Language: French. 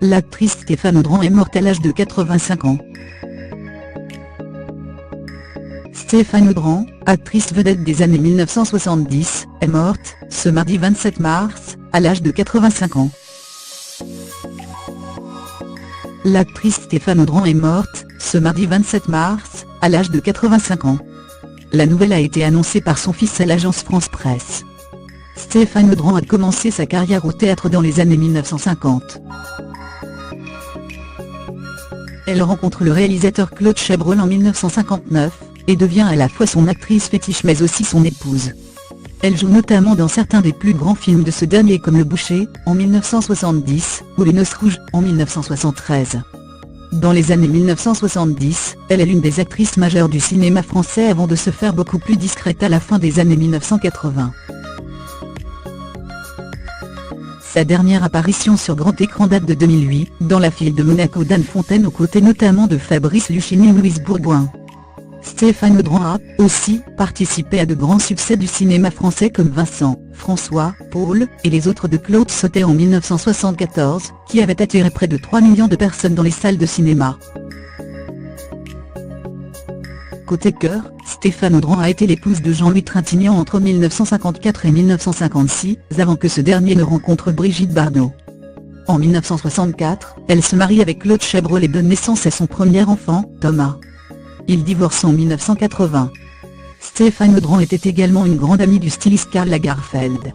L'actrice Stéphane Audran est morte à l'âge de 85 ans. Stéphane Audran, actrice vedette des années 1970, est morte, ce mardi 27 mars, à l'âge de 85 ans. L'actrice Stéphane Audran est morte, ce mardi 27 mars, à l'âge de 85 ans. La nouvelle a été annoncée par son fils à l'agence France Presse. Stéphane Audran a commencé sa carrière au théâtre dans les années 1950. Elle rencontre le réalisateur Claude Chabrol en 1959, et devient à la fois son actrice fétiche mais aussi son épouse. Elle joue notamment dans certains des plus grands films de ce dernier comme Le Boucher, en 1970, ou Les Noces Rouges, en 1973. Dans les années 1970, elle est l'une des actrices majeures du cinéma français avant de se faire beaucoup plus discrète à la fin des années 1980. Sa dernière apparition sur grand écran date de 2008, dans La Fille de Monaco d'Anne Fontaine aux côtés notamment de Fabrice Lucchini ou Louise Bourgoin. Stéphane Audran a, aussi, participé à de grands succès du cinéma français comme Vincent, François, Paul, et les autres de Claude Sautet en 1974, qui avait attiré près de 3 millions de personnes dans les salles de cinéma. Côté cœur, Stéphane Audran a été l'épouse de Jean-Louis Trintignant entre 1954 et 1956, avant que ce dernier ne rencontre Brigitte Bardot. En 1964, elle se marie avec Claude Chabrol et donne naissance à son premier enfant, Thomas. Ils divorcent en 1980. Stéphane Audran était également une grande amie du styliste Karl Lagerfeld.